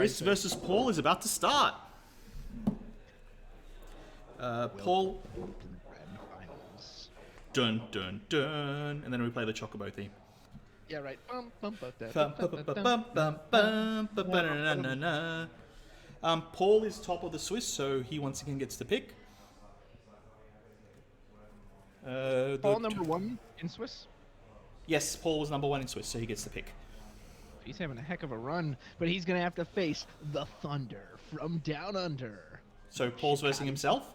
Chris versus Paul is about to start. Paul. Dun dun dun, and then we play the Chocobo theme. Yeah, right. Paul is top of the Swiss, so he once again gets to pick. Paul number 1 in Swiss? Yes, Paul was number 1 in Swiss, so he gets to pick. He's having a heck of a run, but he's going to have to face the Thunder from down under. So Paul's versing himself?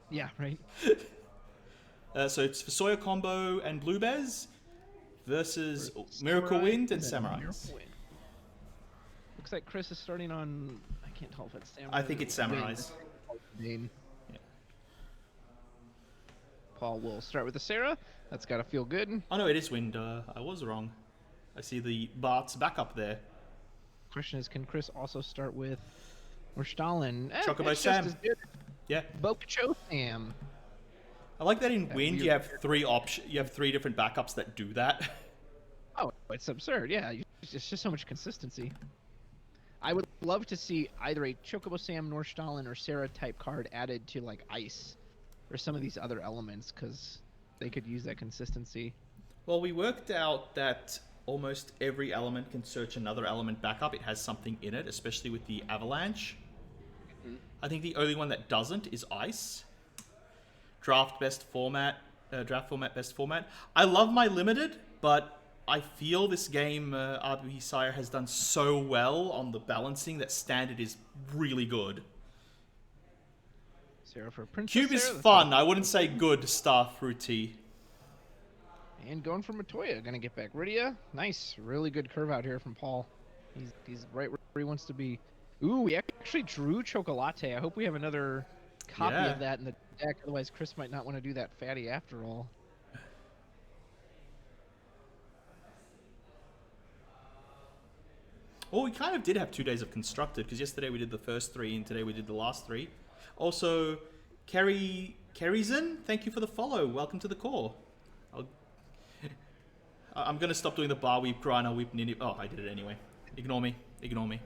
Yeah, right. So it's Fusoya Combo and Blue Bears versus Miracle Wind and Samurais. Looks like Chris is starting on... I can't tell if it's Samurais. I think it's Samurais. Yeah. Paul will start with the Sarah. That's got to feel good. Oh no, it is Wind. I was wrong. I see the Bart's back up there. Question is, can Chris also start with or Stalin? Chocobo Sam. Yeah. Bokucho Sam. I like that in Wind you have 3 options. You have 3 different backups that do that. Oh, it's absurd. Yeah, it's just so much consistency. I would love to see either a Chocobo Sam, Norstalin, or Sarah type card added to like Ice or some of these other elements because they could use that consistency. Well, we worked out that almost every element can search another element backup. It has something in it, especially with the Avalanche. Mm-hmm. I think the only one that doesn't is Ice. Draft format best format. I love my limited, but I feel this game RB Sire has done so well on the balancing that standard is really good. Sarah for Princess Cube is Sarah, fun. I wouldn't say good star fruity. And going for Matoya, gonna get back. Rydia, nice, really good curve out here from Paul. He's right where he wants to be. Ooh, we actually drew Chocolate. I hope we have another copy of that in the deck. Otherwise, Chris might not want to do that fatty after all. Well, we kind of did have 2 days of constructed because yesterday we did the first 3 and today we did the last 3. Also, Kerryzen, thank you for the follow. Welcome to the core. I'm going to stop doing the bar weep, grinder, weep, ninny. Oh, I did it anyway. Ignore me. Ignore me.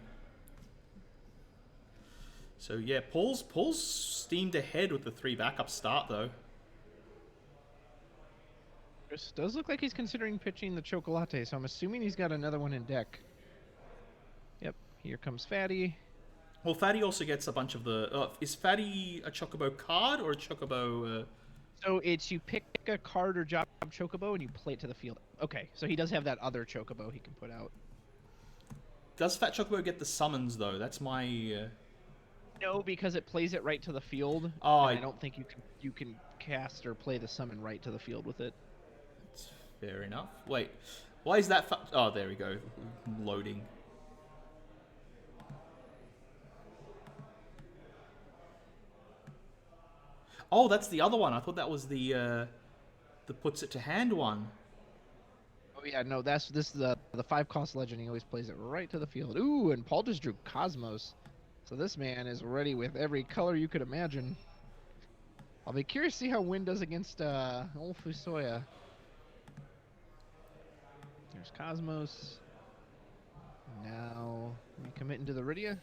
So, yeah, Paul's steamed ahead with the 3 backup start, though. Chris does look like he's considering pitching the Chocolate, so I'm assuming he's got another one in deck. Yep, here comes Fatty. Well, Fatty also gets a bunch of the... is Fatty a Chocobo card or a Chocobo... So it's you pick a card or job Chocobo and you play it to the field. Okay, so he does have that other Chocobo he can put out. Does Fat Chocobo get the summons, though? That's my... No, because it plays it right to the field. Oh, I don't think you can cast or play the summon right to the field with it. That's fair enough. Wait, why is that... Oh, there we go. Loading. Oh, that's the other one. I thought that was the puts it to hand one. Oh yeah, no, this is the 5-cost legend. He always plays it right to the field. Ooh, and Paul just drew Cosmos. So this man is ready with every color you could imagine. I'll be curious to see how Wind does against old Fusoya. There's Cosmos. Now, we committing to the Rydia?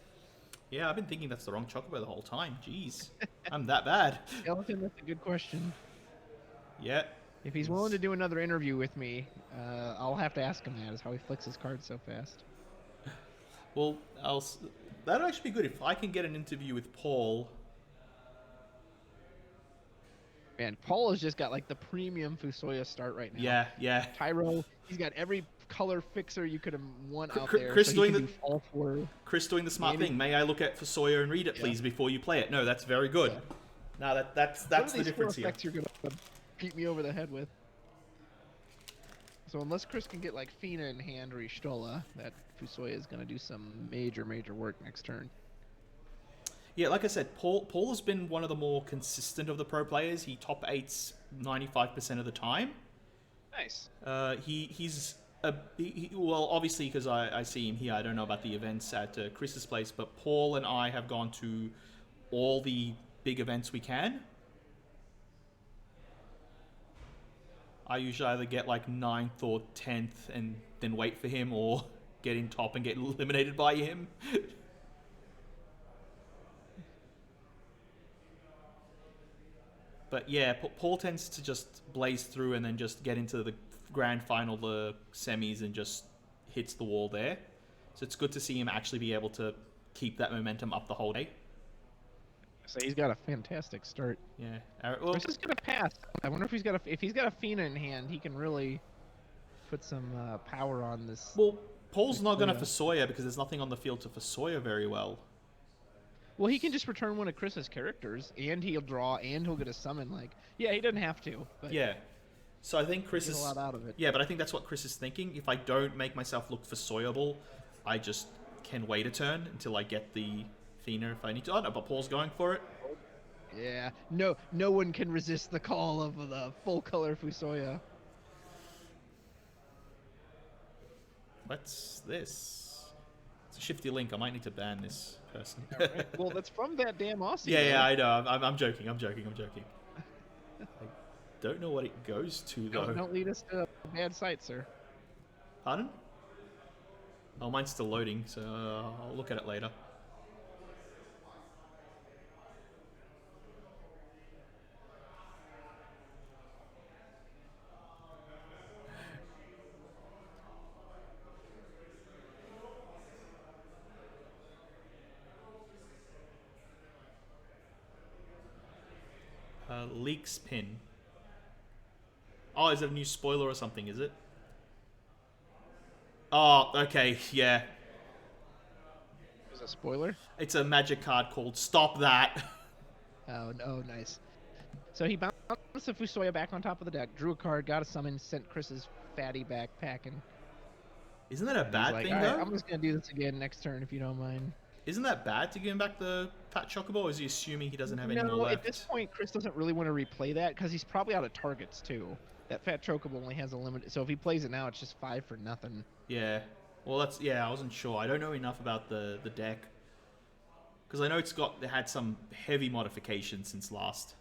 Yeah, I've been thinking that's the wrong Chocobo the whole time. Jeez, I'm that bad. Skeleton, that's a good question. Yeah. If he's willing to do another interview with me, I'll have to ask him that, is how he flicks his cards so fast. Well, that'd actually be good if I can get an interview with Paul. Man, Paul has just got like the premium Fusoya start right now. Yeah, yeah. Tyro, he's got every color fixer you could have want out there. Chris so doing do all 4. Chris doing the smart thing. May I look at Fusoya and read it, please, before you play it? No, that's very good. Yeah. No, that's the difference here. You're gonna beat me over the head with. So unless Chris can get like Fina in hand or Ishtola, that Fusoya is gonna do some major work next turn. Yeah, like I said, Paul has been one of the more consistent of the pro players. He top 8s 95% of the time. Nice. He's well, obviously because I see him here. I don't know about the events at Chris's place, but Paul and I have gone to all the big events we can. I usually either get like 9th or 10th and then wait for him, or get in top and get eliminated by him. But yeah, Paul tends to just blaze through and then just get into the grand final, the semis, and just hits the wall there. So it's good to see him actually be able to keep that momentum up the whole day. So he's got a fantastic start. Yeah. Chris is gonna pass. I wonder if he's got a Fina in hand, he can really put some power on this. Well, Paul's not going to Fasoya because there's nothing on the field to Fasoya very well. Well, he can just return one of Chris's characters, and he'll draw, and he'll get a summon. Like, yeah, he doesn't have to. But yeah. So I think Chris is a lot out of it. Yeah, but I think that's what Chris is thinking. If I don't make myself look Fasoyable, I just can wait a turn until I get the Fina if I need to. Oh no, but Paul's going for it. Yeah. No one can resist the call of the full color Fusoya. What's this? It's a shifty link. I might need to ban this person. Right. Well, that's from that damn Aussie. Yeah, I know. I'm joking. I don't know what it goes to, though. Don't lead us to a bad site, sir. Pardon? Oh, mine's still loading, so I'll look at it later. Leaks pin. Oh, is it a new spoiler or something, is it? Oh, okay, yeah. Is it a spoiler? It's a magic card called Stop That. Oh, nice. So he bounced the Fusoya back on top of the deck, drew a card, got a summon, sent Chris's fatty back packing. Isn't that a bad thing, though? I'm just going to do this again next turn, if you don't mind. Isn't that bad to give him back the Fat Chocobo, or is he assuming he doesn't have any more No, left? at this point, Chris doesn't really want to replay that, because he's probably out of targets, too. That Fat Chocobo only has a limit, so if he plays it now, it's just 5 for nothing. Yeah. Well, I wasn't sure. I don't know enough about the deck. Because I know it had some heavy modifications since last.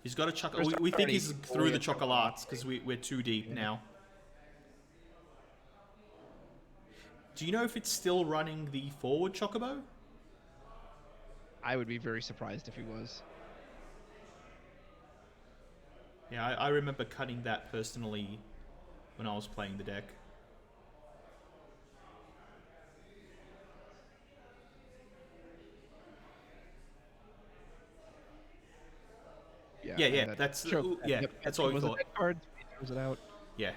He's got a chocolate. We think he's through the chocolates because we're too deep now. Do you know if it's still running the forward Chocobo? I would be very surprised if he was. Yeah, I remember cutting that personally when I was playing the deck. Yeah, that's that's all we thought. Card, he throws it out. Yeah.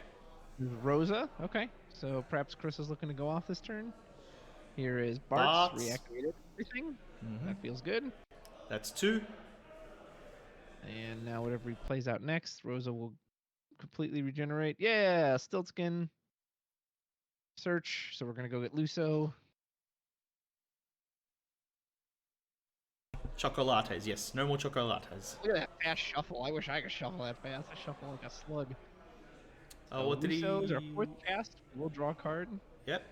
Rosa, okay. So perhaps Chris is looking to go off this turn. Here is Bart's reactivated everything. That feels good. That's 2. And now whatever he plays out next, Rosa will completely regenerate. Yeah, Stiltskin. Search. So we're going to go get Luso. Chocolates, yes. No more chocolates. Look at that fast shuffle. I wish I could shuffle that fast. I shuffle like a slug. Oh, what did he... Luso's our 4th cast. We'll draw a card. Yep.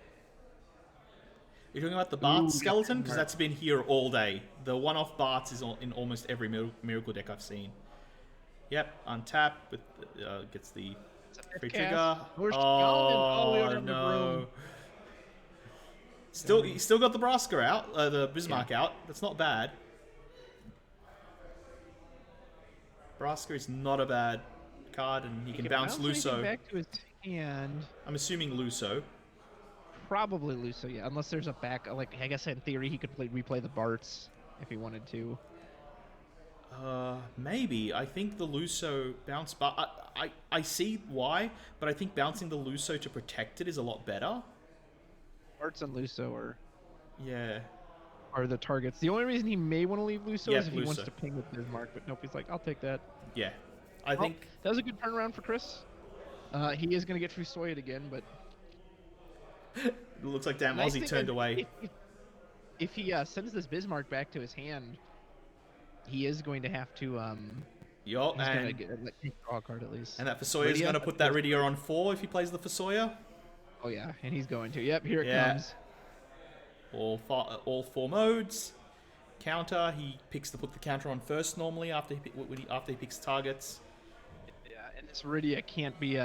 You're talking about the Bart skeleton? Because that's been here all day. The one-off Barts is in almost every Miracle deck I've seen. Yep, untap with gets the free trigger. Oh no! You still got the Braska out, the Bismarck out. That's not bad. Braska is not a bad card, and he can bounce Luso. Back to his hand. I'm assuming Luso. Probably Luso, yeah. Unless there's a back, like I guess in theory he could replay the Barts if he wanted to. Maybe. I think the Luso bounce, but I see why, but I think bouncing the Luso to protect it is a lot better. Barts and Luso are the targets. The only reason he may want to leave Luso is if he wants to ping with Bismarck, but nope, he's like, I'll take that. Yeah. I think that was a good turnaround for Chris. He is going to get Fusoyed again, but it looks like damn Aussie turned away. If he sends this Bismarck back to his hand, he is going to have to draw a card at least. And that Fasoya is going to put that Rydia on 4 if he plays the Fasoya. Oh yeah, and he's going to. Yep, here it comes. All 4 modes. Counter. He picks to put the counter on first normally after he picks targets. Yeah, and this Rydia can't be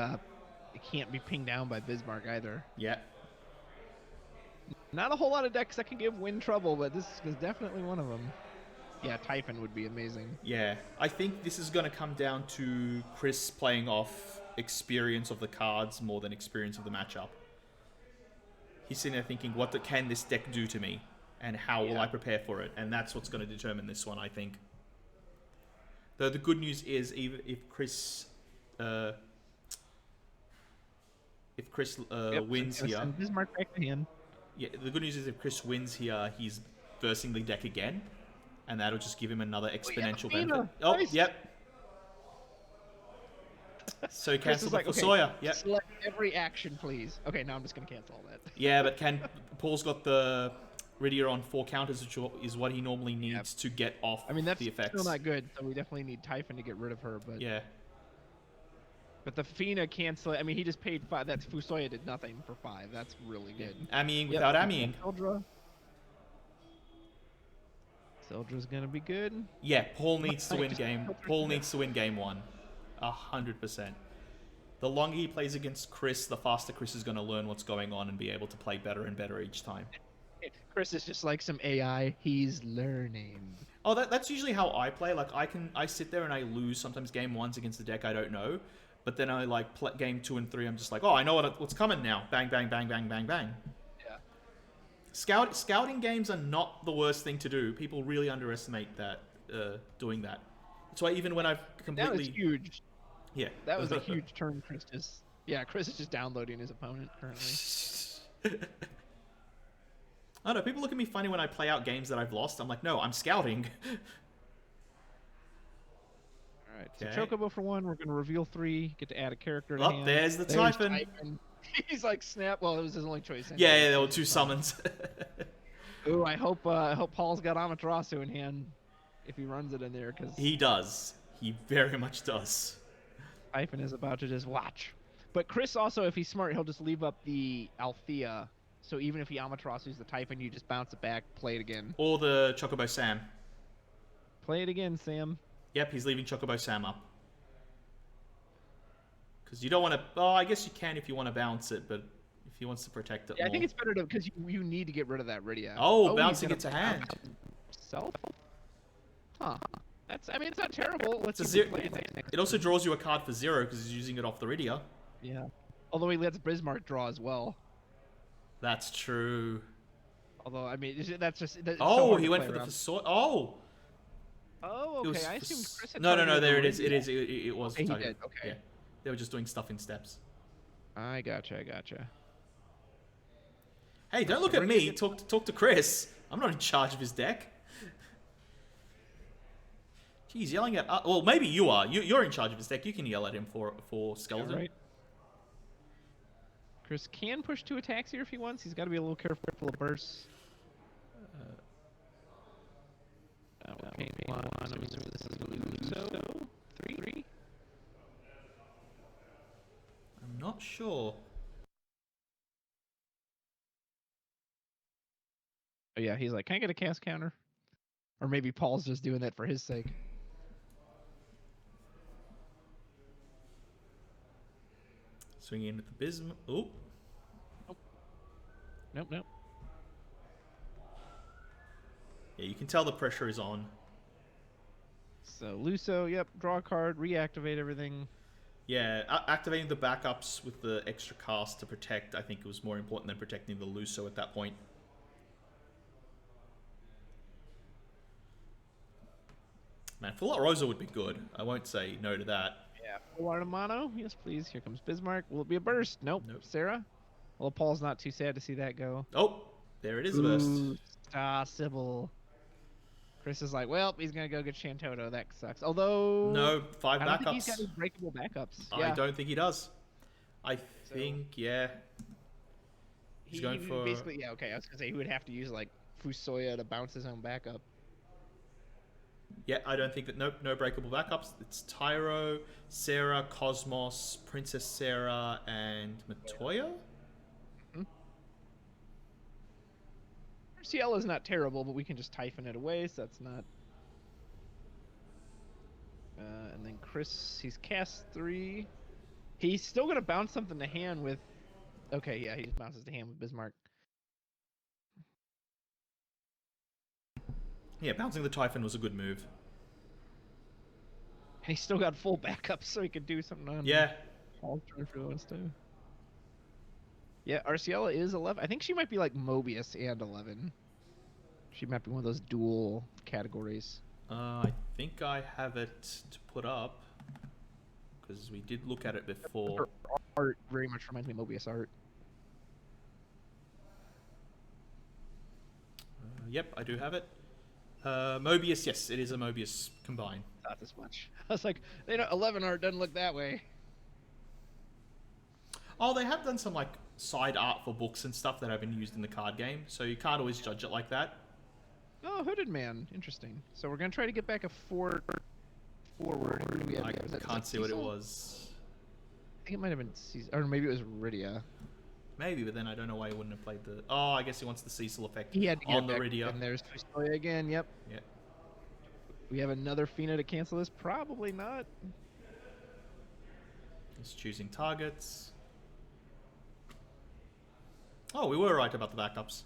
it can't be pinged down by Bismarck either. Yeah. Not a whole lot of decks that can give Win trouble, but this is definitely one of them. Yeah, Typhon would be amazing. Yeah. I think this is going to come down to Chris playing off experience of the cards more than experience of the matchup. He's sitting there thinking, what can this deck do to me? And how will I prepare for it? And that's what's going to determine this one, I think. Though the good news is, even if Chris wins here, Bismarck back to hand. Yeah, the good news is if Chris wins here, he's versing the deck again, and that'll just give him another exponential benefit. Oh, nice. Yep. So cancel the like, Sawyer. Yep. Select every action, please. Okay, now I'm just gonna cancel all that. Yeah, but Paul's got the Rydia on 4 counters, which is what he normally needs to get off that's the effects. still not good, so we definitely need Typhon to get rid of her. But Yeah. But the Fina cancel. I mean, he just paid 5. That's Fusoya did nothing for 5. That's really good. Ammying without ammying. Sildra's gonna be good. Yeah, Paul needs to win game. Paul needs to win game 1. 100%. The longer he plays against Chris, the faster Chris is going to learn what's going on and be able to play better and better each time. Chris is just like some AI. He's learning. Oh, that's usually how I play. Like I sit there and I lose sometimes game 1s against a deck I don't know, but then I like play game 2 and 3. I'm just like, oh, I know what's coming now. Bang, bang, bang, bang, bang, bang. Yeah. Scouting games are not the worst thing to do. People really underestimate that doing that. That's why even when I've completely... That was huge. Yeah. That was a huge turn, Chris just... Yeah, Chris is just downloading his opponent currently. I don't know, people look at me funny when I play out games that I've lost. I'm like, no, I'm scouting. Alright, so Chocobo for 1, we're going to reveal 3, get to add a character to hand. There's the Typhon. He's like, snap. Well, it was his only choice. Anyway. Yeah, there were 2 summons. Ooh, I hope Paul's got Amaterasu in hand if he runs it in there, because... He does. He very much does. Typhon is about to just watch. But Chris also, if he's smart, he'll just leave up the Althea. So even if he Amaterasu's the Typhon, you just bounce it back, play it again. Or the Chocobo Sam. Play it again, Sam. Yep, he's leaving Chocobo Sam up. Because you don't want to... Oh, I guess you can if you want to bounce it, but if he wants to protect it more... I think it's better to... Because you need to get rid of that Rydia. Oh, bouncing it to hand. Self? Huh. That's... I mean, it's not terrible. Let's see it also draws you a card for 0 because he's using it off the Rydia. Yeah. Although he lets Bismarck draw as well. That's true. Although, I mean, that's just... Oh, he went for the Fusoya. Oh! Oh, okay. I assumed Chris had... No, there it is. It was. Okay, he did. Okay. Yeah. They were just doing stuff in steps. I gotcha. Hey, don't look at me. Talk to Chris. I'm not in charge of his deck. Jeez, yelling at... well, maybe you are. You're in charge of his deck. You can yell at him for Skeleton. Yeah, right. Chris can push 2 attacks here if he wants. He's got to be a little careful of bursts. Okay, one. This is Luso. 3. I'm not sure. Oh yeah, he's like, can I get a cast counter? Or maybe Paul's just doing that for his sake. Swinging in with the Bismarck. Oh. Nope. Yeah, you can tell the pressure is on. So Luso, yep, draw a card, reactivate everything. Yeah, activating the backups with the extra cast to protect, I think it was more important than protecting the Luso at that point. Man, Full Out Rosa would be good. I won't say no to that. Yeah, Full Art of Mono. Yes, please. Here comes Bismarck. Will it be a burst? Nope. Sarah? Well, Paul's not too sad to see that go. Oh, there it is, a burst. Sybil. Chris is like, well, he's going to go get Shantoto. That sucks. Although... No, 5 backups. I don't think he's got any breakable backups. I don't think he does. I think, yeah. He's going for... Basically, yeah, okay. I was going to say he would have to use, like, Fusoya to bounce his own backup. Yeah, I don't think that... Nope, no breakable backups. It's Tyro, Sarah, Cosmos, Princess Sarah, and Matoya? Ciela is not terrible, but we can just Typhon it away, so that's not... and then Chris, he's cast 3. He's still gonna bounce something to hand with. Okay, yeah, he just bounces to hand with Bismarck. Yeah, bouncing the Typhon was a good move. And he's still got full backup, so he could do something on. Yeah. Paul's trying if he wants to. Yeah, Arciela is 11. I think she might be like Mobius and 11. She might be one of those dual categories. I think I have it to put up because we did look at it before. Her art very much reminds me of Mobius art. Yep, I do have it. Mobius, yes, it is a Mobius combine. Not this much. I was like, 11 art doesn't look that way. Oh, they have done some like side art for books and stuff that have been used in the card game, so you can't always judge it like that. Oh, Hooded Man. Interesting. So we're going to try to get back a forward. Who do we have? I Was that can't see what it Cecil? was. I think it might have been Cecil. Or maybe it was Rydia. Maybe, but then I don't know why he wouldn't have played the... Oh, I guess he wants the Cecil effect He had to get on the back, Rydia. and there's Fusoya again. Yep. Yeah. We have another Fina to cancel this. Probably not. He's choosing targets. Oh, we were right about the backups.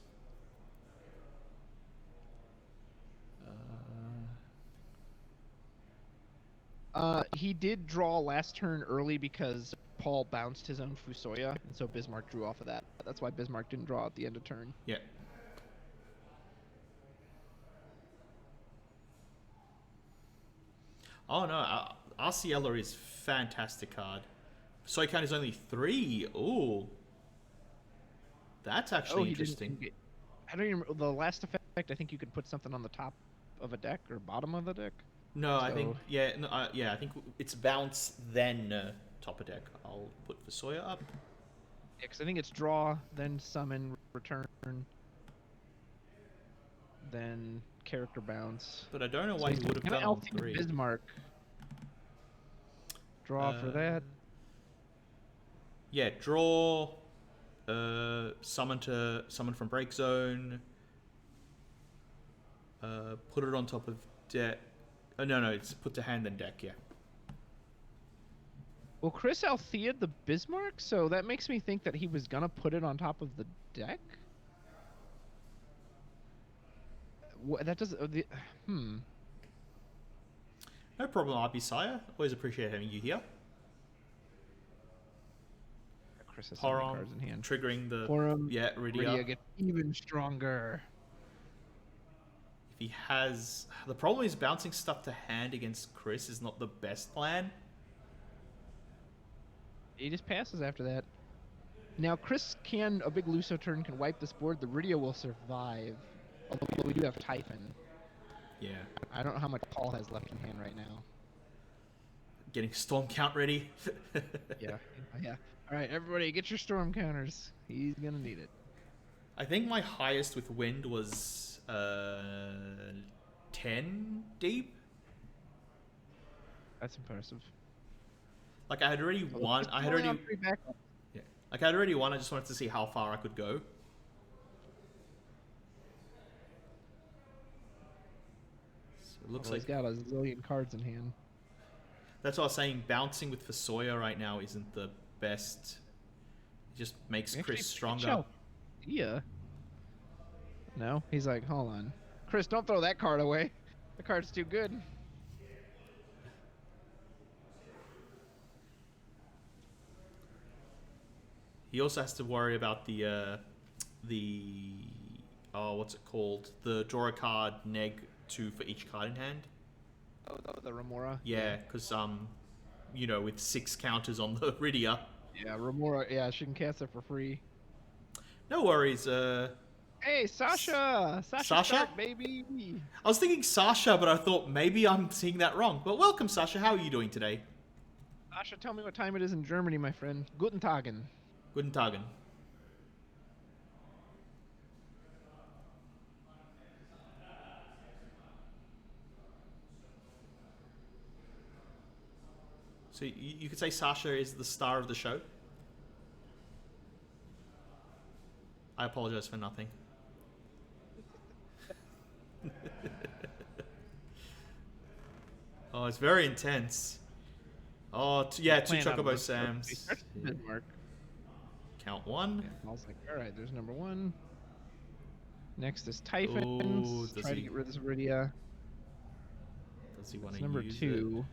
He did draw last turn early because Paul bounced his own Fusoya, and so Bismarck drew off of that. That's why Bismarck didn't draw at the end of turn. Yeah. Oh no, Arciela is fantastic card. Soy count is only 3. Ooh. That's actually he interesting. didn't get, I don't even remember. The last effect, I think you could put something on the top of a deck or bottom of the deck. No, I think So- yeah, no, yeah, I think it's bounce then top of deck. I'll put Fusoya up. Yeah, because I think it's draw, then summon, return, then character bounce. But I don't know So why he's he would have gonna done all outthinking 3. Bismarck. Draw for that. Yeah, draw. Summon from break zone. Put it on top of deck. No, it's put to hand then deck. Yeah. Well, Chris Althea'd the Bismarck, so that makes me think that he was gonna put it on top of the deck. That does No problem, RB Sire. Always appreciate having you here. Chris has so many Porom cards in hand. triggering the Porom, yeah Rydia Rydia. gets even stronger. If he has the problem is bouncing stuff to hand against Chris is not the best plan. He just passes after that. Now Chris a big Luso turn can wipe this board. The Rydia will survive. Although we do have Typhon. Yeah. I don't know how much Paul has left in hand right now. Getting storm count ready. Yeah. Yeah. Alright, everybody get your storm counters. He's gonna need it. I think my highest with wind was 10 deep. That's impressive. Like I had already won. He's I had only already on 3 backups. yeah. Like I had already won. I just wanted to see how far I could go. So it looks Well, like he's got a zillion cards in hand. that's what I was saying. Bouncing with Fusoya right now isn't the best. It just makes Chris stronger. Yeah. No, he's like, hold on, Chris, don't throw that card away. The card's too good. He also has to worry about the what's it called? The draw a card neg 2 for each card in hand. Oh, the Remora. Yeah, because with 6 counters on the Rydia. Yeah, Remora. Yeah, she can cast it for free. No worries. Hey, Sasha! Sasha? Stark, baby! I was thinking Sasha, but I thought maybe I'm seeing that wrong. But welcome, Sasha. How are you doing today? Sasha, tell me what time it is in Germany, my friend. Guten Tagen. Guten Tagen. So you could say Sasha is the star of the show. I apologize for nothing. Oh, it's very intense. Oh, yeah, two Playing out of Chocobo those. Sams. He starts with Bismarck. Count one. Yeah, Paul's like, all right, there's number 1. Next is Typhon. Ooh, Try to get rid of this Iridia. Does he want It's to number use 2. it?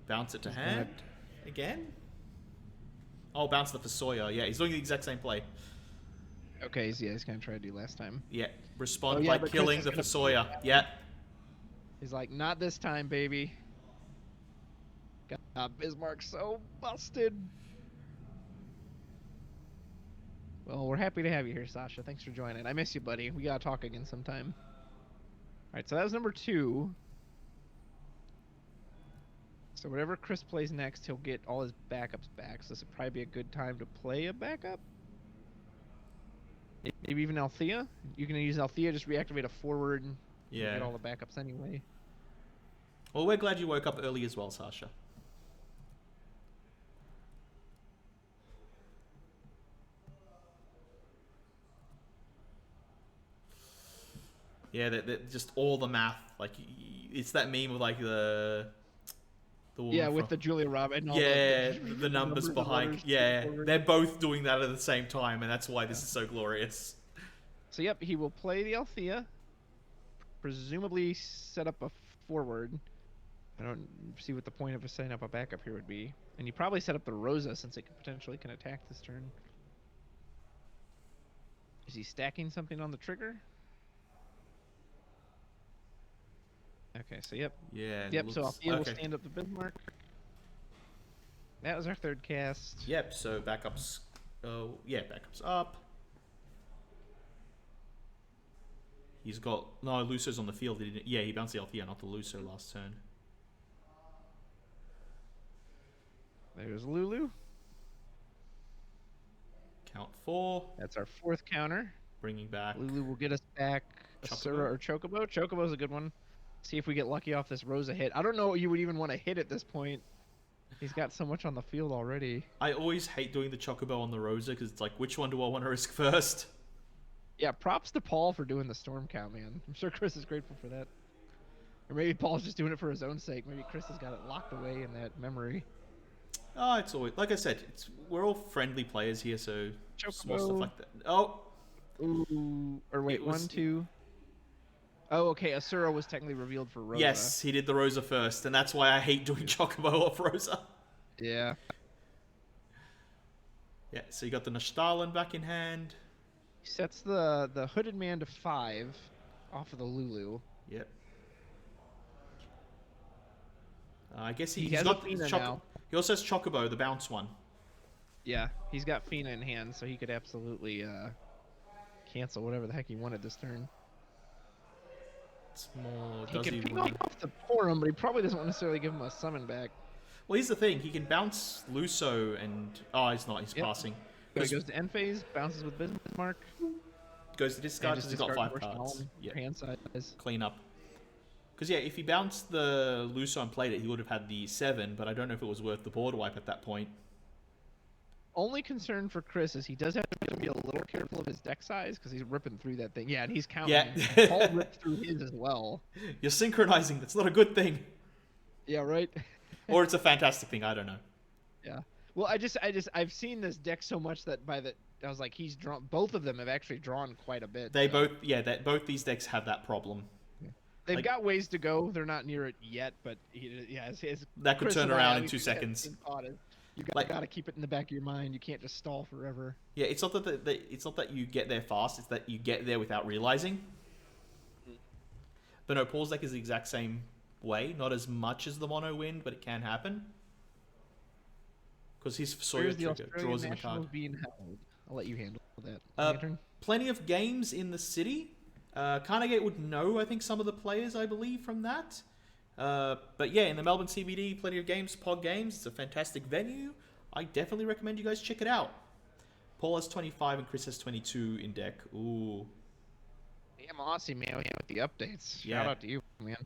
Bounce it to He's hand again. Oh, bounce the Fasoya. Yeah, he's doing the exact same play. Okay, he's gonna try to do last time. Yeah, respond yeah, by but killing Chris the is gonna- Fasoya. Yeah. He's like, not this time, baby. God, Bismarck so busted. Well, we're happy to have you here, Sasha. Thanks for joining. I miss you, buddy. We gotta talk again sometime. All right, so that was number 2. So whatever Chris plays next, he'll get all his backups back. So this would probably be a good time to play a backup. Maybe even Althea. You can use Althea, just reactivate a forward. And Yeah. get all the backups anyway. Well, we're glad you woke up early as well, Sasha. Yeah, that just all the math. Like, it's that meme of like the woman Yeah, with from- the Julia Roberts. And all yeah, the numbers the behind. letters Yeah, forward. they're both doing that at the same time, and that's why this is so glorious. So yep, he will play the Althea. Presumably set up a forward. I don't see what the point of setting up a backup here would be. And you probably set up the Rosa since it potentially can attack this turn. Is he stacking something on the trigger? Okay, so yep. Yeah. Yep, so looks- Althea will okay. stand up the Bismarck. That was our 3rd cast. Yep. So backups. Oh, yeah, backups up. He's got no Luso's on the field. He didn't, yeah, he bounced the Althea, not the Luso last turn. There's Lulu. Count 4. That's our 4th counter. Bringing back. Lulu will get us back Asura or Chocobo. Chocobo's a good one. See if we get lucky off this Rosa hit. I don't know what you would even want to hit at this point. He's got so much on the field already. I always hate doing the Chocobo on the Rosa because it's like, which one do I want to risk first? Yeah, props to Paul for doing the storm count, man. I'm sure Chris is grateful for that. Or maybe Paul's just doing it for his own sake. Maybe Chris has got it locked away in that memory. Oh, it's always like I said. We're all friendly players here, so small stuff Chocobo. like that. Oh, Ooh. Or wait, It was- 1, 2. Oh, okay. Asura was technically revealed for Rosa. yes, he did the Rosa first, and that's why I hate doing Chocobo off Rosa. Yeah. Yeah, so you got the Nashtalan back in hand. He sets the hooded man to 5 off of the Lulu. Yep. I guess He he's has got a Fina now. He also has Chocobo, the bounce one. Yeah, he's got Fina in hand, so he could absolutely cancel whatever the heck he wanted this turn. It's more. He Does can he ping win? off the Porum, but he probably doesn't necessarily give him a summon back. Well, here's the thing. He can bounce Luso and he's not. He's Yep. passing. So he goes to end phase, bounces with Bismarck, Goes to discard and because just he's got discard 5 portion cards. all Yeah. hand size. Clean up. Because yeah, if he bounced the Luso and played it, he would have had the 7. But I don't know if it was worth the board wipe at that point. Only concern for Chris is he does have to be a little careful of his deck size because he's ripping through that thing. Yeah, and he's counting. Yeah. Paul ripped through his as well. You're synchronizing. That's not a good thing. Yeah, right. Or it's a fantastic thing. I don't know. Yeah. Well, I've seen this deck so much that I was like, he's drawn. Both of them have actually drawn quite a bit. They so. both these decks have that problem. They've like- got ways to go. They're not near it yet, but his That could Chris turn and I around in always 2 have the seconds. same thought is, you Like- got to keep it in the back of your mind. You can't just stall forever. Yeah, it's not that you get there fast. It's that you get there without realizing. But no, Paul's deck is the exact same way. Not as much as the mono wind, but it can happen. Because his Sawyer Where's the trigger Australian draws him a Nationals card. being held? I'll let you handle that. Uh, Lantern? Plenty of games in the city. Carnegie would know, I think, some of the players, I believe, from that. But yeah, in the Melbourne CBD, plenty of games, pod games. It's a fantastic venue. I definitely recommend you guys check it out. Paul has 25 and Chris has 22 in deck. Ooh. Damn, Aussie, man, with the updates. Yeah. Shout out to you, man.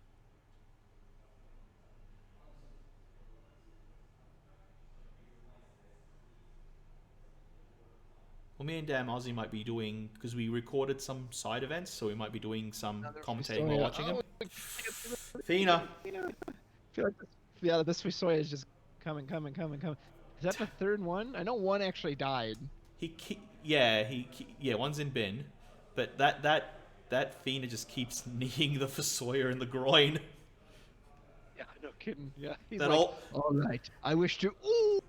Well, me and Damn Aussie might be doing, because we recorded some side events, so we might be doing some commentating while watching them. Fina. I feel like this Fusoya is just coming. Is that the third one? I know one actually died. Yeah, one's in bin, but that Fina just keeps kneeing the Fusoya in the groin. Yeah, no kidding. Yeah, he's That like, all all right, I wish to. Ooh.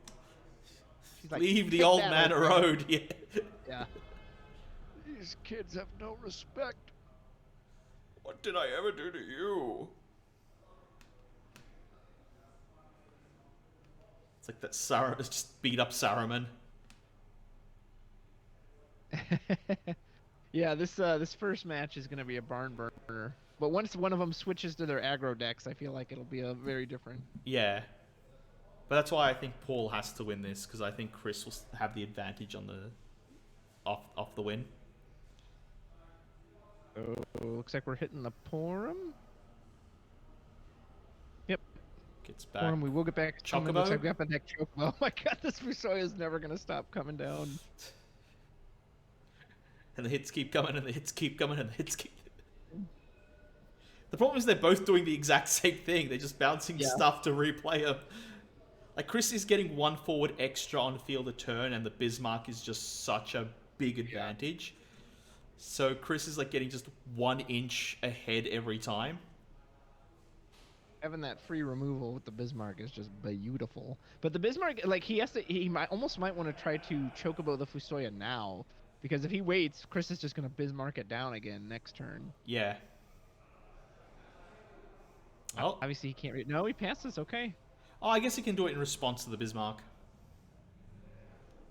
She's like, leave the take old that, man a old man. road. Yeah. Yeah. These kids have no respect. What did I ever do to you? It's like that Sarah just beat up Saruman. Yeah, this first match is gonna be a barn burner. But once one of them switches to their aggro decks, I feel like it'll be a very different. Yeah. But that's why I think Paul has to win this, because I think Chris will have the advantage on the off the win. Oh, looks like we're hitting the Porum. Yep, Gets back. Porum. We will get back. Chocobo? Looks like we got the next Chocobo. Oh my god, this Fusoya is never gonna stop coming down. And the hits keep coming, and the hits keep coming, and the hits keep... The problem is they're both doing the exact same thing. They're just bouncing stuff to replay them. Like, Chris is getting one forward extra on field a turn, and the Bismarck is just such a big advantage. So Chris is like getting just 1 inch ahead every time. Having that free removal with the Bismarck is just beautiful. But the Bismarck, like, he might want to try to Chocobo the Fusoya now. Because if he waits, Chris is just going to Bismarck it down again next turn. Yeah. Oh. Obviously, he can't read. No, he passes. Okay. Oh, I guess he can do it in response to the Bismarck.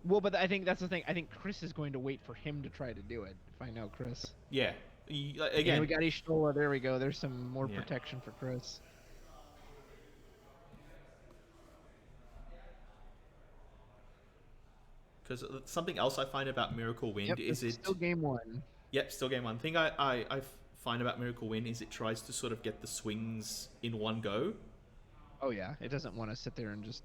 Well, but I think that's the thing. I think Chris is going to wait for him to try to do it, if I know Chris. Yeah. Again. And we got Ishtola. There we go. There's some more protection for Chris. Because something else I find about Miracle Wind is it... still game one. Yep, still game one. The thing I find about Miracle Wind is it tries to sort of get the swings in one go. Oh, yeah. It doesn't want to sit there and just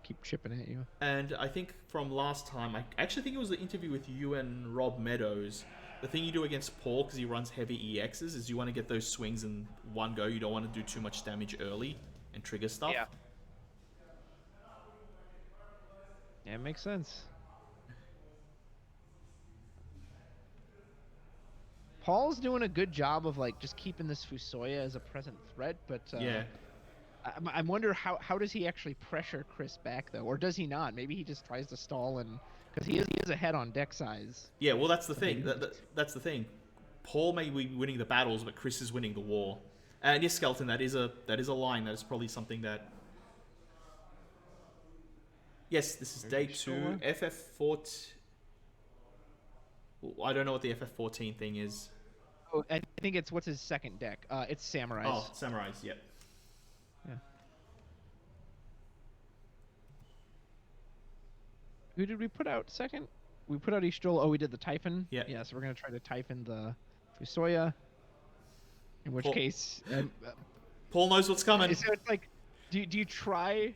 keep chipping at you. And I think from last time, I actually think it was the interview with you and Rob Meadows. The thing you do against Paul, because he runs heavy EXs, is you want to get those swings in one go. You don't want to do too much damage early and trigger stuff. Yeah. Yeah, it makes sense. Paul's doing a good job of like just keeping this Fusoya as a present threat, but I wonder how does he actually pressure Chris back though, or does he not? Maybe he just tries to stall and because he is ahead on deck size. Yeah, well that's the thing. That's the thing. Paul may be winning the battles, but Chris is winning the war. And yes, Skeleton, that is a line. That is probably something that. Yes, this is day 2. FF14. I don't know what the FF14 thing is. Oh, I think it's what's his second deck. It's Samurais. Oh, Samurais. Yep. Yeah. Who did we put out second? We put out Ishtola. Oh, we did the Typhon. Yeah. Yeah. So we're gonna try to Typhon the Fusoya. In which case, Paul knows what's coming. So it's like, do you try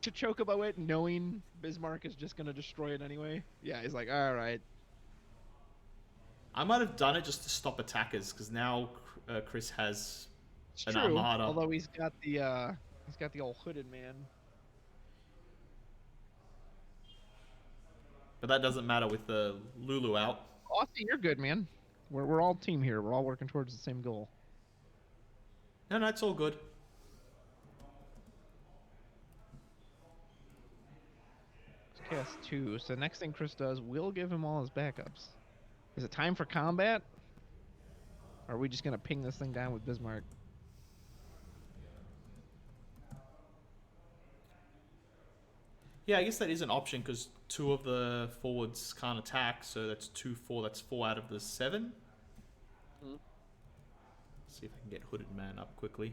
to Chocobo it, knowing Bismarck is just gonna destroy it anyway? Yeah. He's like, all right. I might have done it just to stop attackers, because now Chris has It's an true, armada. although he's got the old hooded man. But that doesn't matter with the Lulu out. Austin, you're good, man. We're all team here. We're all working towards the same goal. No, it's all good. Let's cast 2. So the next thing Chris does, we'll give him all his backups. Is it time for combat? Or are we just gonna ping this thing down with Bismarck? Yeah, I guess that is an option, because 2 of the forwards can't attack, so that's 2-4. That's 4 out of the 7. See if I can get Hooded Man up quickly.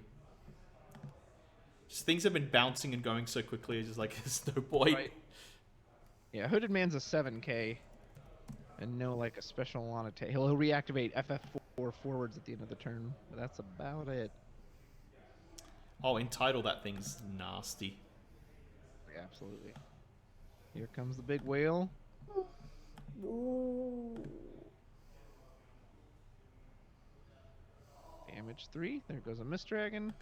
Just things have been bouncing and going so quickly, it's just like, there's no point. Right. Yeah, Hooded Man's a 7k. And no, like, a special on attack. He'll reactivate FF4 forwards at the end of the turn, but that's about it. Oh, entitle that thing's nasty. Yeah, absolutely. Here comes the big whale. damage 3. There goes a Mist Dragon.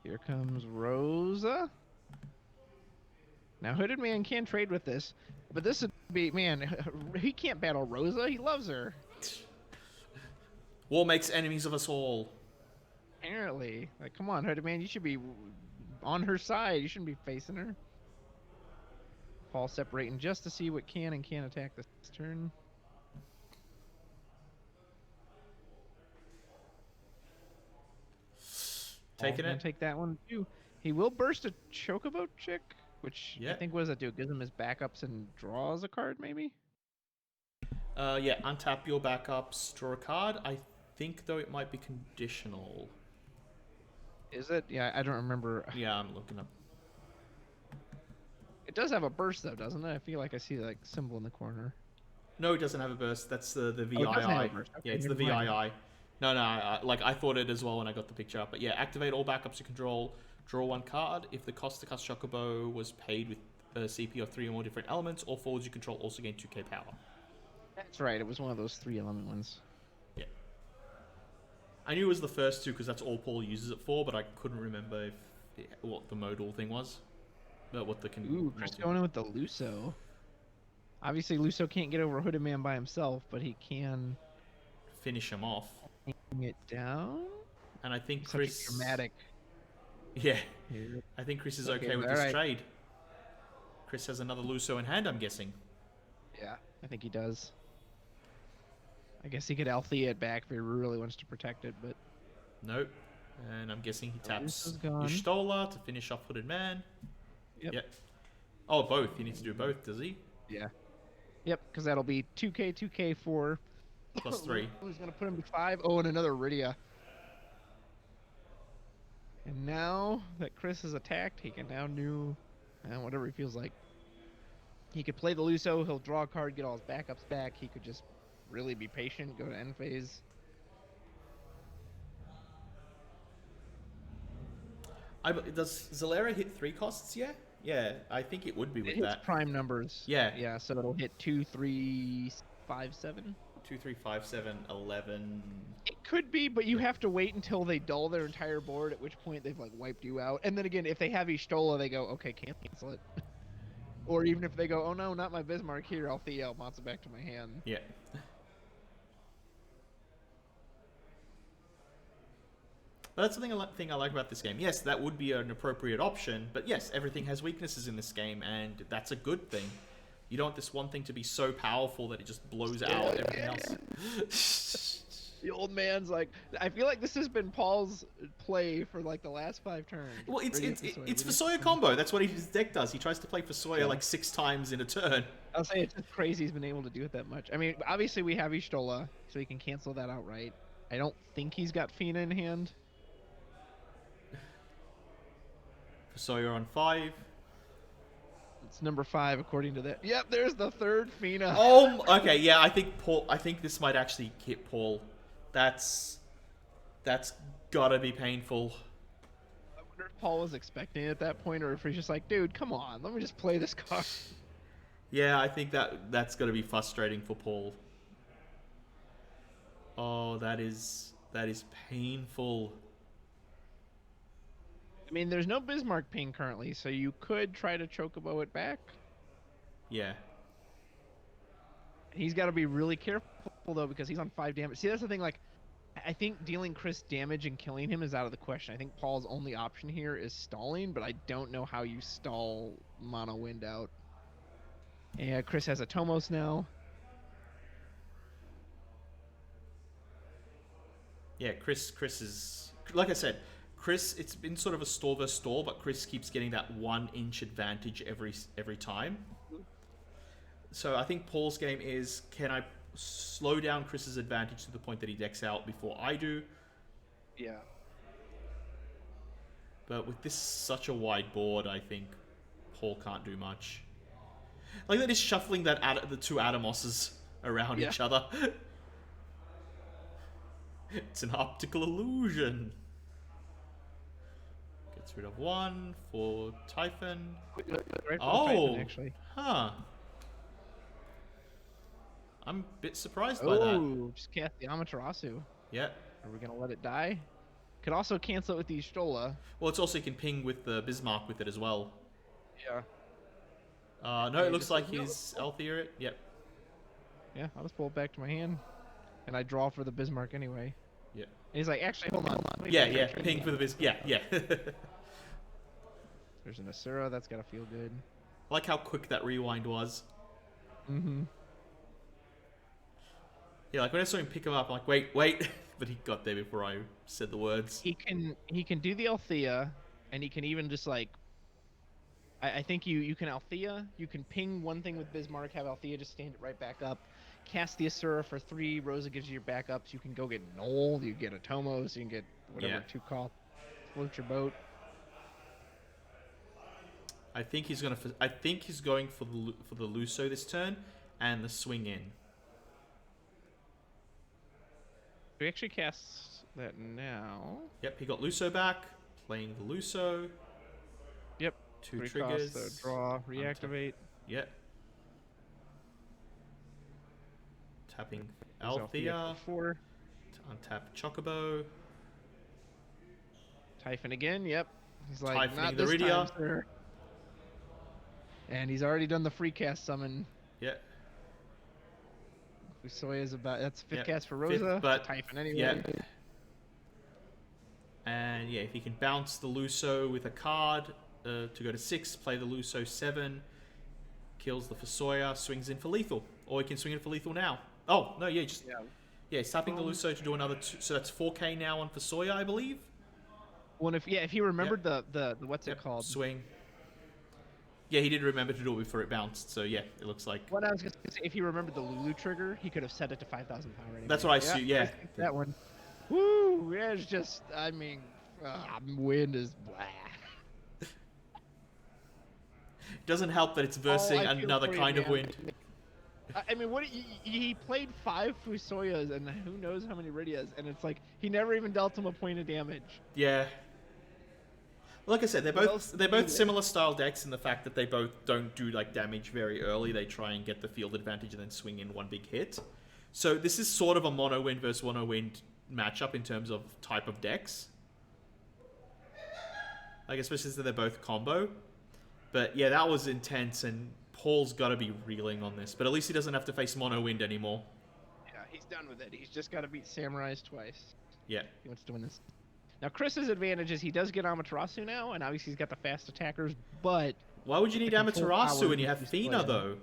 Here comes Rosa. Now, Hooded Man can trade with this, but this would be, man, he can't battle Rosa. He loves her. War makes enemies of us all. Apparently. Like, come on, Hooded Man, you should be on her side. You shouldn't be facing her. Paul separating just to see what can and can't attack this turn. Taking it. Take that one too. He will burst a Chocobo chick, which Yeah. I think what does that do? It gives him his backups and draws a card, maybe? Yeah, untap your backups, draw a card. I think, though, it might be conditional. Is it? Yeah, I don't remember. Yeah, I'm looking up. It does have a burst, though, doesn't it? I feel like I see the symbol in the corner. No, it doesn't have a burst. That's the VII. Oh, it doesn't have a burst. Okay, Yeah, it's the never mind. VII. No, I thought it as well when I got the picture up. But yeah, activate all backups you control. Draw one card. If the cost to cast Chocobo was paid with a CP of 3 or more different elements, all forwards you control also gain 2k power. That's right. It was one of those 3-element ones. Yeah. I knew it was the first two because that's all Paul uses it for, but I couldn't remember what the modal thing was. What the Ooh, Chris going in with the Luso. Obviously, Luso can't get over Hooded Man by himself, but he can finish him off. bring it down. And I think Such Chris. a dramatic. Yeah. I think Chris is okay with this trade. Chris has another Luso in hand, I'm guessing. Yeah, I think he does. I guess he could Althea it back if he really wants to protect it, but... Nope. And I'm guessing he taps gone. Y'shtola to finish off Hooded Man. Yep. Oh, both. He needs to do both, does he? Yeah. Yep, because that'll be 2k, 2k, 4. Plus 3. Who's going to put him to 5? Oh, and another Rydia. And now that Chris is attacked, he can now do whatever he feels like. He could play the Luso, he'll draw a card, get all his backups back. He could just really be patient, go to end phase. Does Zalera hit 3 costs yet? Yeah, I think it would be with It hits that. prime numbers. Yeah. Yeah, so it'll hit 2, 3, 5, 7. 2, 3, 5, 7, 11. It could be, but you have to wait until they dull their entire board, at which point they've like wiped you out. And then again, if they have Y'shtola, they go, okay, cancel it. Or even if they go, oh no, not my Bismarck, here, I'll Thea out, bounce it back to my hand. Yeah. But that's the thing I like about this game. Yes, that would be an appropriate option, but yes, everything has weaknesses in this game, and that's a good thing. You don't want this one thing to be so powerful that it just blows out everything else. The old man's like, I feel like this has been Paul's play for like the last 5 turns. Well, it's Fusoya combo. That's what his deck does. He tries to play Fusoya like 6 times in a turn. I'll say it's just crazy he's been able to do it that much. I mean, obviously we have Y'shtola, so he can cancel that outright. I don't think he's got Fina in hand. Fusoya on 5. It's number 5 according to that. Yep, there's the 3rd Fina. Oh, okay, yeah. I think this might actually hit Paul. That's gotta be painful. I wonder if Paul was expecting it at that point, or if he's just like, dude, come on, let me just play this card. Yeah, I think that's gotta be frustrating for Paul. Oh, that is painful. I mean, there's no Bismarck ping currently, so you could try to Chocobo it back. Yeah. He's got to be really careful, though, because he's on 5 damage. See, that's the thing, like, I think dealing Chris damage and killing him is out of the question. I think Paul's only option here is stalling, but I don't know how you stall Mono Wind out. Yeah, Chris has a Tomos now. Yeah, Chris is... Like I said, Chris, it's been sort of a stall versus stall, but Chris keeps getting that 1-inch advantage every time. So I think Paul's game is, can I slow down Chris's advantage to the point that he decks out before I do? Yeah. But with this such a wide board, I think Paul can't do much. Like that is shuffling the 2 Atomosses around each other. It's an optical illusion. Gets rid of 1 for Typhon. Right for Oh, Typhon, actually. Huh. I'm a bit surprised by that. Oh, just cast the Amaterasu. Yeah. Are we gonna let it die? Could also cancel it with the Stola. Well, it's also you can ping with the Bismarck with it as well. Yeah. No, And it looks just like says, "No, he's Althea it. Yep. Yeah, I'll just pull it back to my hand, and I draw for the Bismarck anyway. Yeah. And he's like, actually, hold on. Let me Yeah, put yeah. that Ping for the Bis. Yeah, yeah. There's an Asura. That's gotta feel good. I like how quick that rewind was. Mm-hmm. Yeah, like when I saw him pick him up, I'm like, wait, wait. But he got there before I said the words. He can do the Althea, and he can even just like. I think you can Althea. You can ping one thing with Bismarck. Have Althea just stand it right back up. Cast the Asura for 3. Rosa gives you your backups. You can go get Knoll. You get a Tomos. You can get whatever Yeah. 2 call. Float your boat. I think he's gonna. I think he's going for the Luso this turn, and the swing in. We actually cast that now. Yep, he got Luso back. Playing the Luso. Yep. 2 3 triggers. costs, so draw, reactivate. Yep. Tapping There's Althea. for 4. Untap Chocobo. Typhon again. Yep. He's like, Typhoning not the this Rydia. time, sir. And he's already done the free cast summon. Yep. Fusoya's about. That's 5th Yep. cast for Fifth, Rosa. but Typhon anyway. Yep. And yeah, if he can bounce the Luso with a card to go to 6, play the Luso 7, kills the Fusoya, swings in for lethal. Or he can swing in for lethal now. Oh, no, yeah, just... Yeah, he's tapping the Luso to do another 2, so that's 4k now on Fusoya, I believe? Well, if he remembered the what's it called? Swing. Yeah, he did remember to do it before it bounced, so yeah, it looks like... What I was going to say, if he remembered the Lulu trigger, he could have set it to 5,000 power anyway. That's what I assume, yeah. That one. Woo! It's just, I mean, wind is blah. Doesn't help that it's versing I feel another for you, kind of man. wind. I mean, what he played 5 Fusoyas and who knows how many Rydias, and it's like he never even dealt him a point of damage. Yeah. Like I said, they're What else both do you similar style decks in the fact that they both don't do like damage very early. They try and get the field advantage and then swing in one big hit. So this is sort of a mono wind versus mono wind matchup in terms of type of decks. Like especially since they're both combo. But yeah, that was intense, and Paul's got to be reeling on this. But at least he doesn't have to face mono wind anymore. Yeah, he's done with it. He's just got to beat Samurais twice. Yeah. He wants to win this. Now, Chris's advantage is he does get Amaterasu now, and obviously he's got the fast attackers, but... Why would you need Amaterasu when you have display. Fina, though?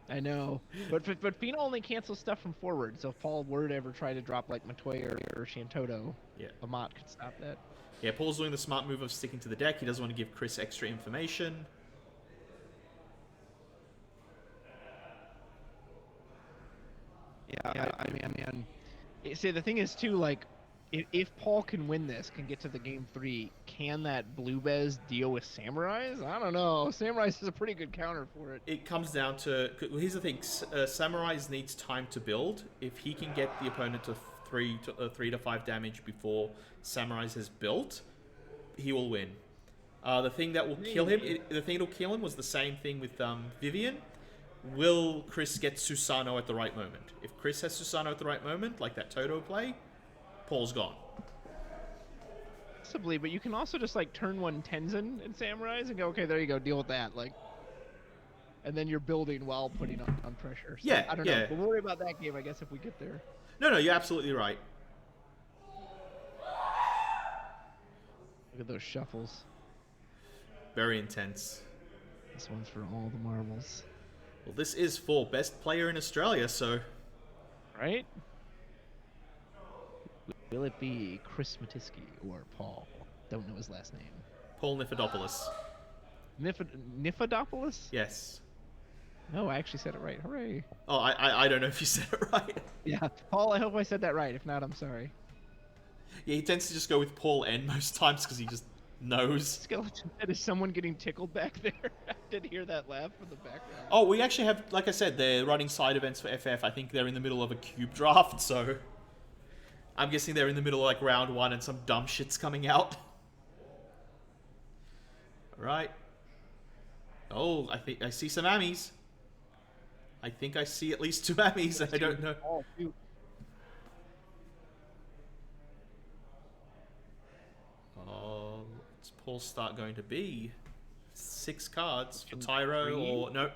I know. But Fina only cancels stuff from forward, so if Paul were to ever try to drop like Matoya or Shantoto, Yeah. Amat could stop that. Yeah, Paul's doing the smart move of sticking to the deck. He doesn't want to give Chris extra information. Yeah, I mean, see, the thing is, too, like, if Paul can win this, can get to the game 3, can that Blue Bez deal with Samurais? I don't know. Samurais is a pretty good counter for it. It comes down to... Here's the thing. Samurais needs time to build. If he can get the opponent to 3 to 5 damage before Samurais has built, he will win. The thing that will kill him... The thing that'll kill him was the same thing with Vivian. Will Chris get Susano at the right moment? If Chris has Susano at the right moment, like that Toto play, Paul's gone. Possibly, but you can also just like turn one Tenzin in Samurais and go, okay, there you go, deal with that, like, and then you're building while putting on pressure. So, Yeah, I don't know. We'll worry about that game, I guess, if we get there. No, you're absolutely right. Look at those shuffles. Very intense. This one's for all the marbles. Well, this is for best player in Australia, so... Right? Will it be Chris Matiski or Paul? Don't know his last name. Paul Nifidopoulos. Nifidopoulos? Yes. No, I actually said it right. Hooray. Oh, I don't know if you said it right. Yeah, Paul, I hope I said that right. If not, I'm sorry. Yeah, he tends to just go with Paul N most times because he just knows. Skeleton Head, is someone getting tickled back there? I did hear that laugh in the background. Oh, we actually have, like I said, they're running side events for FF. I think they're in the middle of a cube draft, so... I'm guessing they're in the middle of like round 1 and some dumb shit's coming out. Alright. Oh, I see some Ammies. I think I see at least 2 Amis. I don't know. Oh, shoot. Oh, what's Paul's start going to be? 6 cards for 2, Tyro 3. or nope.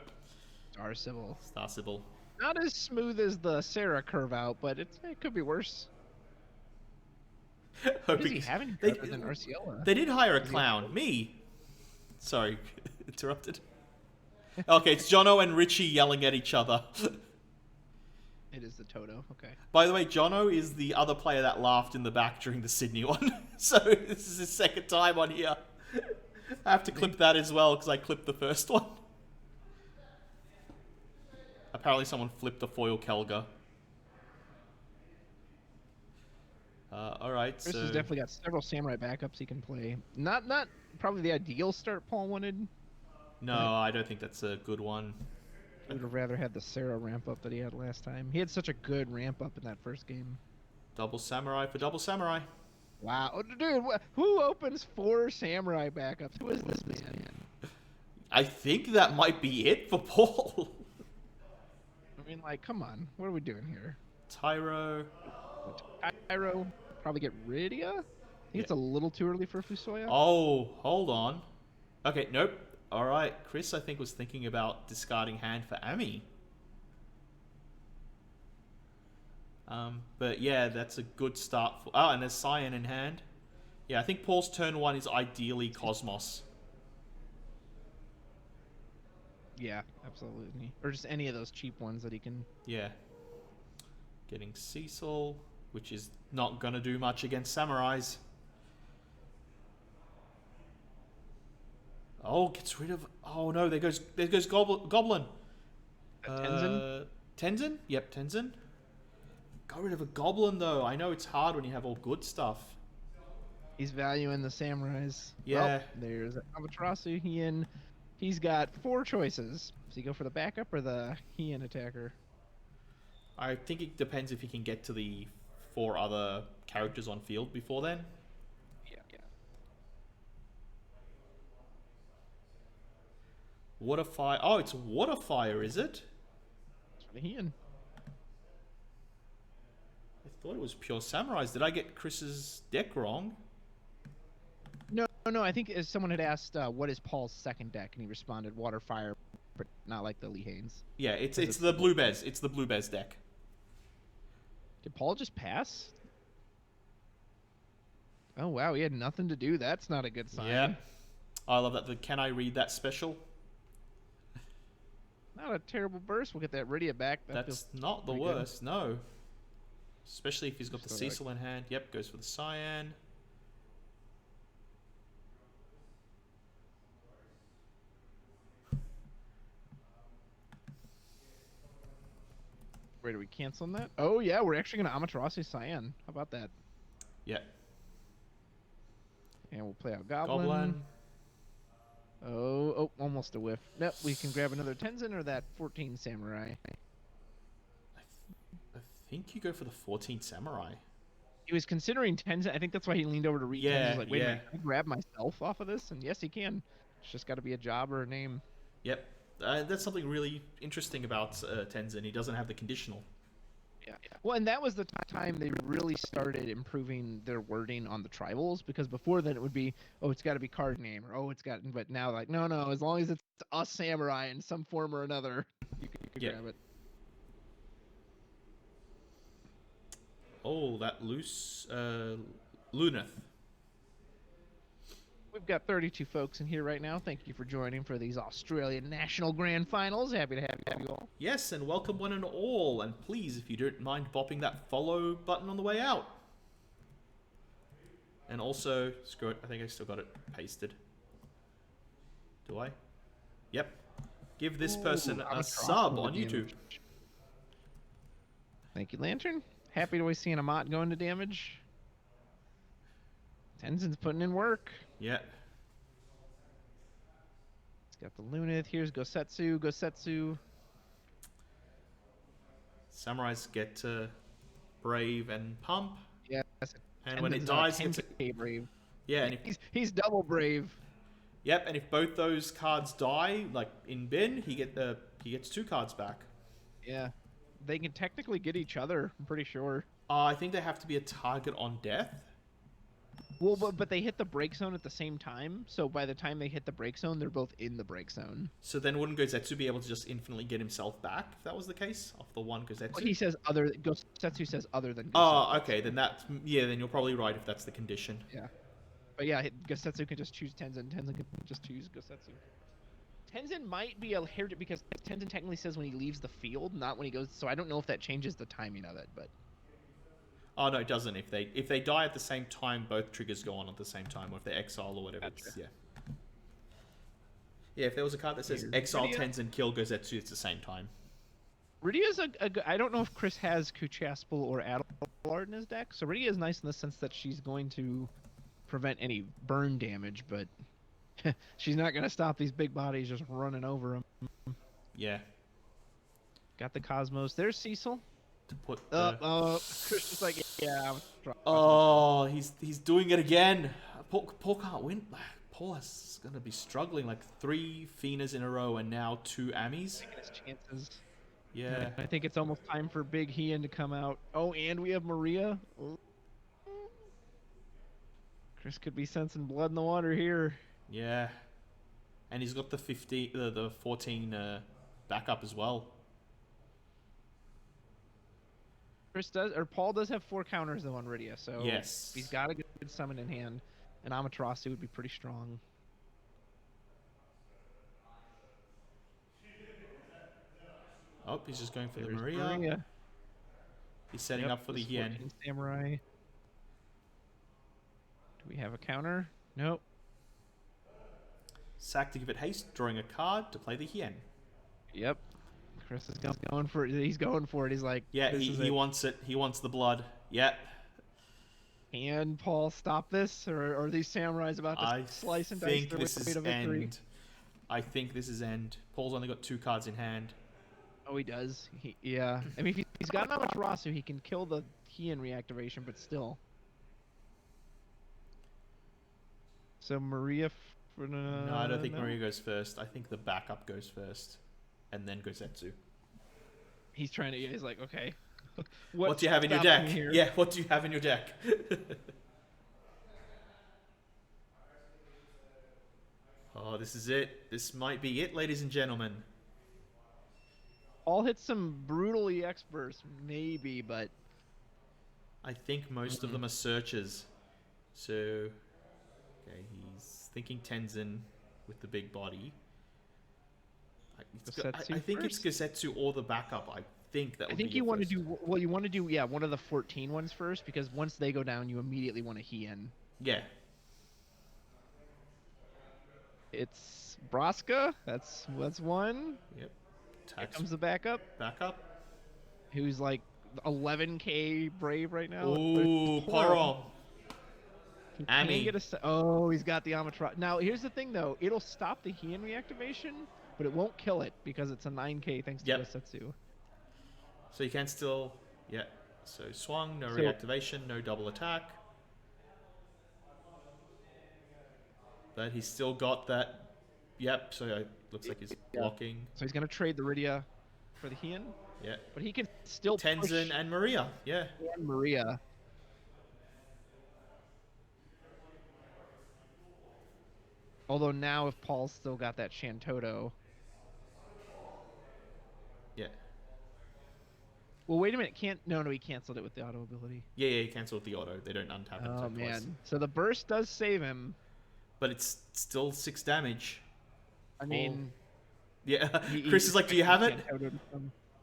Star Sybil. Star Sybil. Not as smooth as the Sarah curve out, but it could be worse. What does he have any better than Arceola? They did hire a clown. Me. Sorry, interrupted. Okay, it's Jono and Richie yelling at each other. It is the Toto. Okay. By the way, Jono is the other player that laughed in the back during the Sydney one. So this is his second time on here. I have to clip that as well because I clipped the first one. Apparently someone flipped a foil Kelga. Alright, Chris so... has definitely got several Samurai backups he can play. Not probably the ideal start Paul wanted. No, I don't think that's a good one. I would have rather had the Sarah ramp up that he had last time. He had such a good ramp up in that first game. Double Samurai for Double Samurai. Wow. Oh, dude, who opens 4 Samurai backups? Who is this man? I think that might be it for Paul. I mean, like, come on. What are we doing here? Tyro. Tyro, probably get Rydia? I think it's a little too early for Fusoya. Oh, hold on. Okay, nope. Alright, Chris, I think, was thinking about discarding hand for Ami. But yeah, that's a good start. For, oh, and there's Cyan in hand. Yeah, I think Paul's turn 1 is ideally Cosmos. Yeah, absolutely. Or just any of those cheap ones that he can... Yeah. Getting Cecil, which is not going to do much against Samurais. Oh, gets rid of... Oh no, there goes Goblin. Tenzin? Tenzin? Yep, Tenzin. Got rid of a Goblin though. I know it's hard when you have all good stuff. He's valuing the Samurais. Yeah. Well, there's Amaterasu, Heian. He's got 4 choices. Does he go for the backup or the Heian attacker? I think it depends if he can get to the 4 other characters on field before then. Yeah. Water Fire. Oh, it's Water Fire, is it? It's for the Heian. I thought it was pure Samurais. Did I get Chris's deck wrong? No, I think someone had asked what is Paul's second deck, and he responded Water Fire, but not like the Lee Haynes. Yeah, it's the Blue Bears. It's the Blue Bears deck. Did Paul just pass? Oh wow, he had nothing to do. That's not a good sign. Yeah. I love that. The Can I Read That special? Not a terrible burst. We'll get that Rydia back. That's not the worst, no. Especially if he's got the Still Cecil in hand. Yep, goes for the Cyan. Wait, are we canceling that? Oh yeah, we're actually gonna Amaterasu Cyan. How about that? Yep. And we'll play out Goblin. Oh, almost a whiff. Nope, we can grab another Tenzin or that 14 Samurai. I think you go for the 14 Samurai. He was considering Tenzin. I think that's why he leaned over to read Tenzin. He's like, wait a minute, can I grab myself off of this? And yes, he can. It's just got to be a job or a name. Yep. That's something really interesting about Tenzin. He doesn't have the conditional. Yeah. Well, and that was the time they really started improving their wording on the tribals, because before then it would be, oh, it's got to be card name, or oh, it's got, but now like, no, as long as it's a samurai in some form or another, you can grab it. Oh, that loose Luneth. We've got 32 folks in here right now. Thank you for joining for these Australian National Grand Finals. Happy to have you all. Yes, and welcome one and all. And please, if you don't mind bopping that follow button on the way out. And also, screw it, I think I still got it pasted. Do I? Yep. Give this person a sub on YouTube. Thank you, Lantern. Happy to always see an Amat going to damage. Tenzin's putting in work. Yeah. He's got the Luneth. Here's Gosetsu. Samurais get to Brave and Pump. Yes. And when it dies, it's Brave. Yeah, and he's double Brave. Yep, and if both those cards die, like in bin, he gets 2 cards back. Yeah. They can technically get each other, I'm pretty sure. I think they have to be a target on death. Well, but they hit the break zone at the same time, so by the time they hit the break zone, they're both in the break zone. So then wouldn't Gozetsu be able to just infinitely get himself back if that was the case off the one Gozetsu? But he says Gosetsu says other than Gosetsu. Oh, okay, then then you're probably right if that's the condition. Yeah. But yeah, Gosetsu can just choose Tenzin. Tenzin can just choose Gosetsu. Tenzin might be a hair because Tenzin technically says when he leaves the field, not when he goes. So I don't know if that changes the timing of it, but. Oh no, it doesn't. If they die at the same time, both triggers go on at the same time, or if they exile or whatever. Gotcha. Yeah. Yeah, if there was a card that says exile Tenzin, kill Gozetsu, it's the same time. Rydia's I don't know if Chris has Kuchaspel or Adelard in his deck. So Rydia is nice in the sense that she's going to prevent any burn damage, but she's not going to stop these big bodies just running over them. Yeah. Got the Cosmos. There's Cecil. To put Chris is like, yeah. Oh, he's doing it again. Paul can't win. Paul is going to be struggling. Like 3 Finas in a row and now 2 Amis. Taking his chances. Yeah. I think it's almost time for Big Heian to come out. Oh, and we have Maria. Chris could be sensing blood in the water here. Yeah. And he's got the 14 backup as well. Paul does have 4 counters though on Rydia, so yes, he's got a good summon in hand. And Amaterasu would be pretty strong. Oh, he's just going for the Maria. He's setting up for the Hien. Samurai. Do we have a counter? Nope. Sack to give it haste, drawing a card to play the Hien. Yep. Chris is going for it. He's going for it. He's like, yeah, he wants it. He wants the blood. Yep. Can Paul stop this, or are these samurais about to slice and dice their way to victory? I think this is end. Paul's only got 2 cards in hand. Oh, he does. Yeah. I mean, if he's got an Amaterasu, he can kill the Hien reactivation, but still. So Maria. No, I don't think Maria goes first. I think the backup goes first, and then Gosetsu. He's trying to. He's like, okay. What do you have in your deck? Yeah, what do you have in your deck? Oh, this is it. This might be it, ladies and gentlemen. I'll hit some brutal EX bursts, maybe, but... I think most of them are searches. So, okay, he's thinking Tenzin with the big body. I think it's Gosetsu or the backup. I think that would be you want to do... Well, you want to do, yeah, one of the 14 ones first, because once they go down, you immediately want to Hien. Yeah. It's Braska. That's one. Yep. Here comes the backup. Backup. Who's like 11k brave right now. Ooh, Porom. Ami. Oh, he's got the Amaterasu. Now, here's the thing, though. It'll stop the Hien reactivation, but it won't kill it because it's a 9k thanks to Gosetsu. So you can still... Yeah. So swung, no reactivation, no double attack. But he's still got that... Yep, so it looks like he's blocking. So he's going to trade the Rydia for the Hien. Yeah. But he can still Tenzin and Maria, yeah. And Maria. Although now if Paul's still got that Shantoto... Yeah. Well, wait a minute. No, he canceled it with the auto ability. Yeah, he canceled the auto. They don't untap it. Oh, man. Twice. So the burst does save him. But it's still 6 damage. I mean... Yeah, Chris is like, do you have it?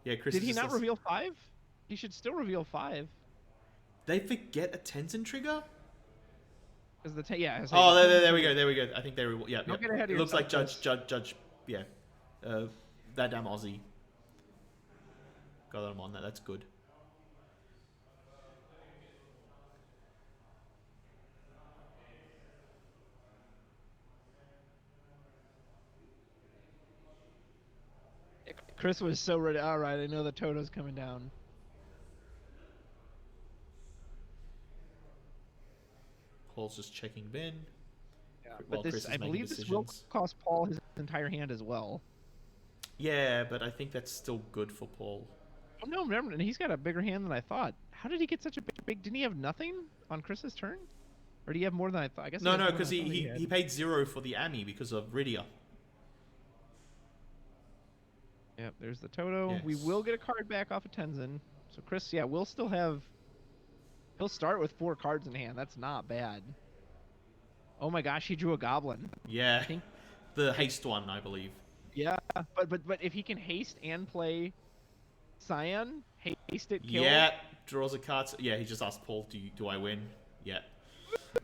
Yeah, Chris. Did he not reveal 5? He should still reveal 5. They forget a Tenzin trigger? Because yeah. Oh, there we go. I think they yeah. Don't get ahead of It looks like yourself, Judge. Yeah, that damn Aussie. Got them on that. That's good. Chris was so ready. All right, I know the Toto's coming down. Paul's just checking bin. Yeah, but I believe this will cost Paul his entire hand as well. Yeah, but I think that's still good for Paul. Oh no, remember, and he's got a bigger hand than I thought. How did he get such a big? Didn't he have nothing on Chris's turn? Or do you have more than I thought? I guess he No, has no, more than because I thought he had. he paid 0 for the Ami because of Rydia. Yep, there's the Toto. We Yes. will get a card back off of Tenzin. So Chris, yeah, we'll still have. He'll start with 4 cards in hand. That's not bad. Oh my gosh, he drew a Goblin. Yeah, I think. the haste one, I believe. Yeah, but if he can haste and play Cyan, haste it, kill. Yeah, draws a card. Yeah, he just asked Paul, do I win? Yeah.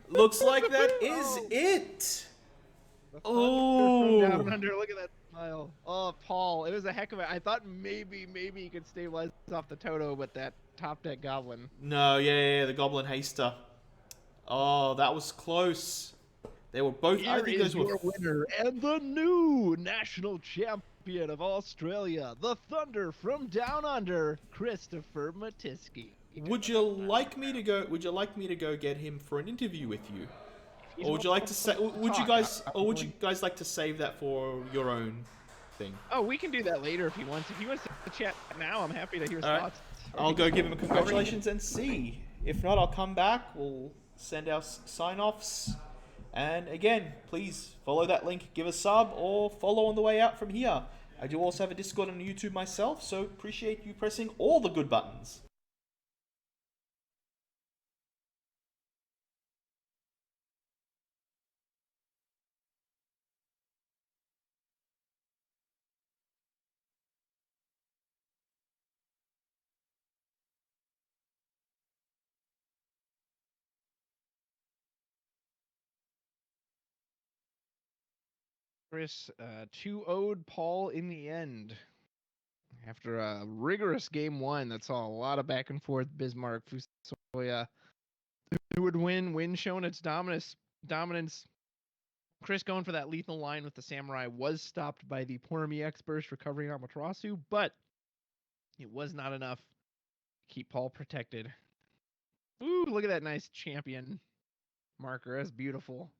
Looks like that is it. The Thunder Oh. from down under. Look at that smile. Oh, Paul, it was a heck of it. I thought maybe he could stabilize off the Toto, but that top deck Goblin. No, yeah, the Goblin Haster. Oh, that was close. They were both. Here I think is those were. your winner and the new national champion of Australia, the Thunder from down under, Christopher Matiski. Would you like me to go? Would you like me to go get him for an interview with you, or would you like to say? Would you guys? Or would you guys like to save that for your own thing? Oh, we can do that later if he wants. If he wants to chat now, I'm happy to hear his All right. thoughts. I'll go give him a congratulations and see. If not, I'll come back. We'll send our sign-offs. And again, please follow that link, give a sub, or follow on the way out from here. I do also have a Discord and YouTube myself, so appreciate you pressing all the good buttons. Chris 2-0'd Paul in the end. After a rigorous game 1 that saw a lot of back and forth, Bismarck, Fusoya, who would win shown its dominance. Chris going for that lethal line with the Samurai was stopped by the Porami X burst recovering Amaterasu, but it was not enough to keep Paul protected. Ooh, look at that nice champion marker. That's beautiful.